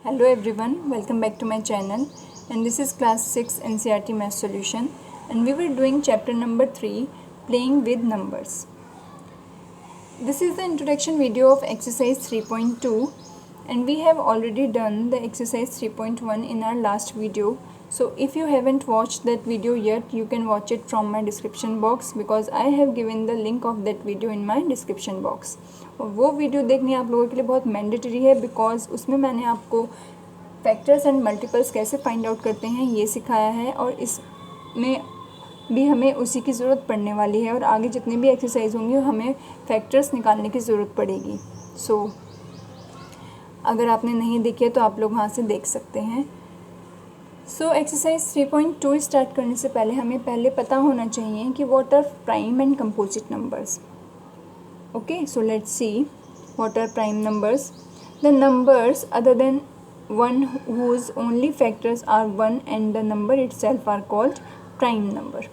Hello everyone, welcome back to my channel, and this is class 6 NCERT math solution, and we were doing chapter number 3, playing with numbers. This is the introduction video of exercise 3.2, and we have already done the exercise 3.1 in our last video. So if you haven't watched that video yet, you can watch it from my description box because I have given the link of that video in my description box. और वो video देखनी आप लोगों के लिए बहुत mandatory है because उसमें मैंने आपको फैक्टर्स एंड मल्टीपल्स कैसे फाइंड आउट करते हैं ये सिखाया है, और इसमें भी हमें उसी की ज़रूरत पड़ने वाली है, और आगे जितनी भी एक्सरसाइज होंगी हमें फैक्टर्स निकालने की ज़रूरत पड़ेगी. सो अगर आपने नहीं देखी है तो आप लोग वहाँ से देख सकते हैं. सो एक्सरसाइज 3.2 स्टार्ट करने से पहले हमें पहले पता होना चाहिए कि what are prime and composite numbers. Okay, so let's see what are prime numbers. The numbers other than one whose only factors are 1 and the number itself are called prime number.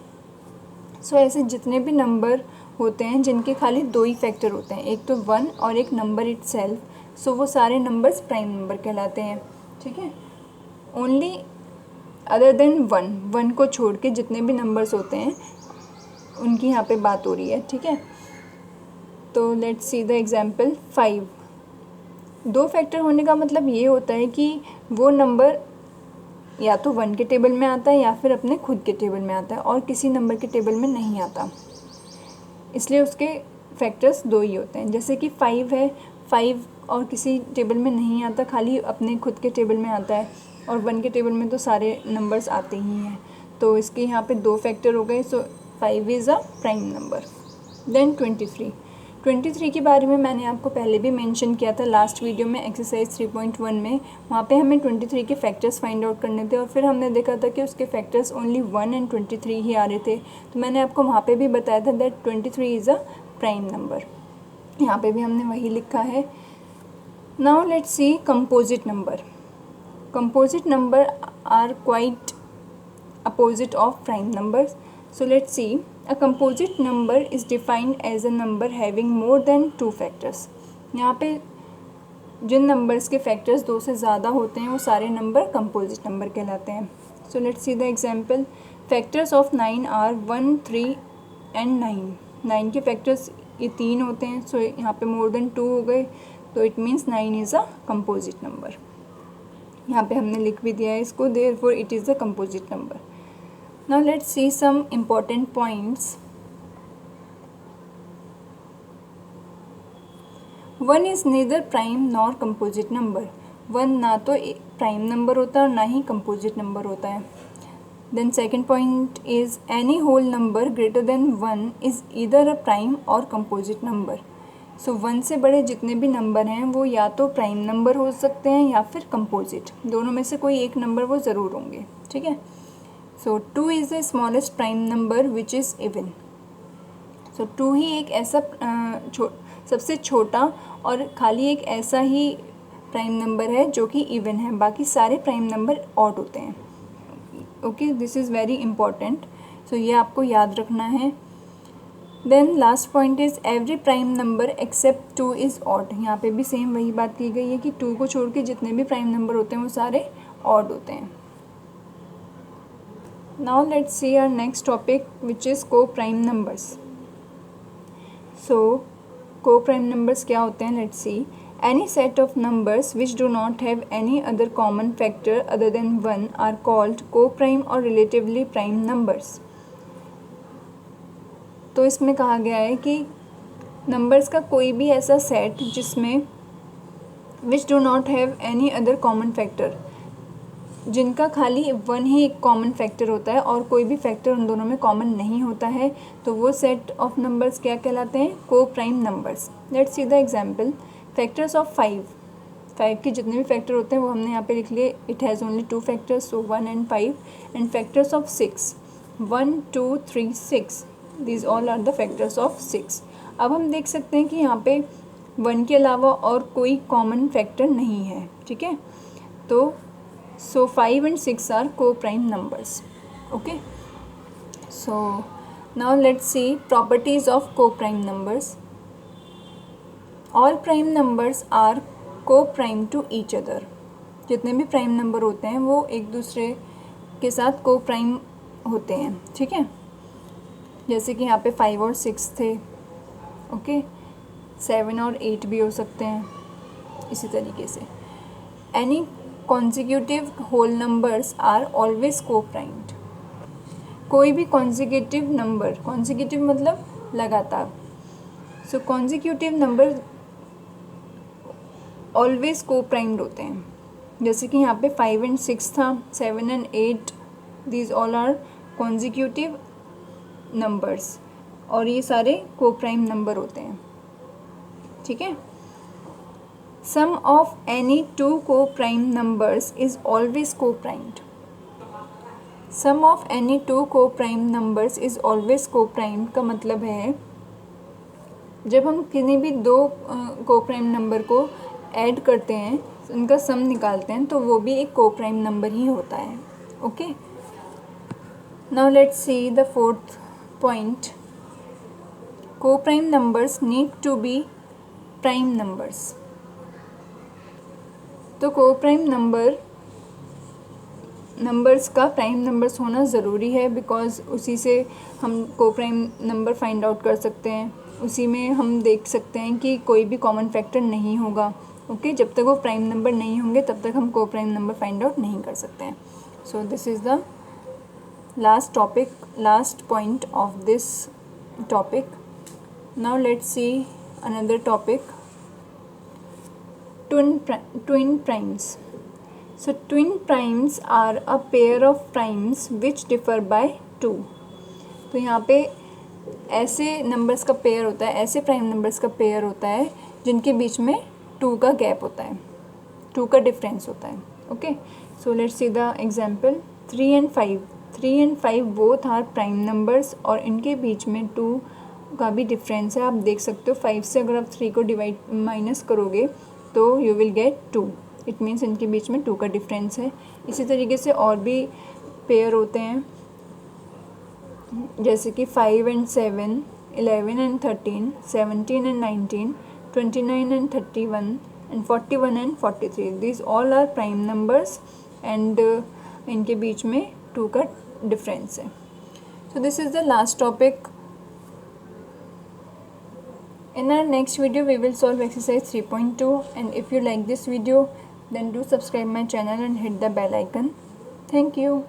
So ऐसे जितने भी number होते हैं जिनके खाली दो ही factor होते हैं, एक तो 1 और एक नंबर itself, सो वो सारे नंबर्स प्राइम नंबर कहलाते हैं. ठीक है, ओनली अदर देन 1 को छोड़ के जितने भी नंबर्स होते हैं उनकी यहाँ पे बात हो रही है. ठीक है, तो लेट्स सी द एग्जाम्पल 5. दो फैक्टर होने का मतलब ये होता है कि वो नंबर या तो 1 के टेबल में आता है या फिर अपने खुद के टेबल में आता है और किसी नंबर के टेबल में नहीं आता, इसलिए उसके फैक्टर्स दो ही होते हैं. जैसे कि 5 है, 5 और किसी टेबल में नहीं आता, खाली अपने खुद के टेबल में आता है, और 1 के टेबल में तो सारे नंबर्स आते ही हैं, तो इसके यहाँ पे दो फैक्टर हो गए. So 5 is a prime number. Then 23 के बारे में मैंने आपको पहले भी मेंशन किया था लास्ट वीडियो में एक्सरसाइज 3.1 में. वहाँ पे हमें 23 के फैक्टर्स फाइंड आउट करने थे और फिर हमने देखा था कि उसके फैक्टर्स ओनली 1 एंड 23 ही आ रहे थे. तो मैंने आपको वहाँ पे भी बताया था that 23 is a prime number. यहाँ पे भी हमने वही लिखा है. Now let's see composite number. Composite number are quite opposite of prime numbers. So let's see, a composite number is defined as a number having more than 2 factors. यहाँ पे जिन numbers के फैक्टर्स 2 से ज़्यादा होते हैं वो सारे नंबर कंपोजिट नंबर कहलाते हैं. So let's see the example. Factors of 9 are 1, 3 and 9. 9 के फैक्टर्स ये 3 होते हैं, सो यहाँ पे more than 2 हो गए, तो it means 9 is a composite number. यहाँ पे हमने लिख भी दिया है इसको, therefore it is a composite number. Now let's see some important points. 1 is neither prime nor composite number. 1 ना तो प्राइम नंबर होता है और ना ही कंपोजिट नंबर होता है. Then second point is any whole number greater than 1 is either a prime or composite number. So 1 से बड़े जितने भी नंबर हैं वो या तो प्राइम नंबर हो सकते हैं या फिर कंपोजिट, दोनों में से कोई एक नंबर वो ज़रूर होंगे. ठीक है, so 2 is the smallest prime number which is even. So 2 ही एक ऐसा सबसे छोटा और खाली एक ऐसा ही प्राइम नंबर है जो कि इवन है, बाकी सारे प्राइम नंबर ऑड होते हैं. Okay, this is very important, so ये आपको याद रखना है. Then last point is every prime number except 2 is odd. यहाँ पे भी सेम वही बात की गई है कि 2 को छोड़ के जितने भी प्राइम नंबर होते हैं वो सारे ऑड होते हैं. Now let's see our next topic, which is co-prime numbers. So co-prime numbers क्या होते हैं? Let's see. Any set of numbers which do not have any other common factor other than 1 are called co-prime or relatively prime numbers. तो इसमें कहा गया है कि numbers का कोई भी ऐसा सेट जिसमें which do not have any other common factor, जिनका खाली 1 ही एक कॉमन फैक्टर होता है और कोई भी फैक्टर उन दोनों में कॉमन नहीं होता है, तो वो सेट ऑफ नंबर्स क्या कहलाते हैं? को prime numbers. Let's see the example. Factors of 5 के जितने भी फैक्टर होते हैं वो हमने यहाँ पे लिख लिए. It has only 2 factors, so 1 and 5. And factors of 6, 1, 2, 3, 6, these all are the factors of 6. अब हम देख सकते हैं कि यहाँ पे 1 के अलावा और कोई कॉमन फैक्टर नहीं है. ठीक है, तो so 5 and 6 are co-prime numbers. Okay, so now let's see properties of co-prime numbers. All prime numbers are co-prime to each other. जितने भी प्राइम नंबर होते हैं वो एक दूसरे के साथ को प्राइम होते हैं, ठीक है। जैसे कि यहाँ पे 5 और 6 थे, ओके, 7 और 8 भी हो सकते हैं इसी तरीके से। Any consecutive whole numbers are always coprimed. कोई भी कॉन्जिक्यूटिव नंबर, कॉन्जिक्यूटिव मतलब लगातार, so consecutive number always coprimed होते हैं। जैसे कि यहाँ पे 5 and 6 था, 7 and 8, these all are consecutive numbers, और ये सारे को प्राइम नंबर होते हैं, ठीक है। Sum of any two coprime numbers is always coprimed. Sum of any two coprime numbers is always coprimed का मतलब है जब हम किसी भी दो को प्राइम नंबर को ऐड करते हैं, उनका सम निकालते हैं, तो वो भी एक को प्राइम नंबर ही होता है, okay. Now let's see the fourth point, coprime numbers need to be prime numbers. तो को प्राइम नंबर्स का प्राइम नंबर्स होना ज़रूरी है, बिकॉज उसी से हम को प्राइम नंबर फाइंड आउट कर सकते हैं। उसी में हम देख सकते हैं कि कोई भी कॉमन फैक्टर नहीं होगा, ओके। जब तक वो प्राइम नंबर नहीं होंगे तब तक हम को प्राइम नंबर फाइंड आउट नहीं कर सकते हैं। So this is the last topic, last point of this topic. Now let's see another topic, twin primes. So twin primes are a pair of primes which differ by 2. तो यहाँ पे ऐसे numbers का pair होता है, ऐसे prime numbers का pair होता है जिनके बीच में 2 का गैप होता है, 2 का डिफरेंस होता है, okay. So let's see the example, 3 and 5. 3 and 5 both are prime numbers और इनके बीच में 2 का भी डिफरेंस है। आप देख सकते हो 5 से अगर आप 3 को माइनस करोगे तो you will get 2, it means इनके बीच में 2 का डिफरेंस है। इसी तरीके से और भी पेयर होते हैं, जैसे कि 5 and 7, 11 and 13, 17 and 19, 29 and 31, and 41 and 43. These all are prime numbers and इनके बीच में 2 का डिफरेंस है। So this is the last topic. In our next video we will solve exercise 3.2, and if you like this video then do subscribe my channel and hit the bell icon. Thank you.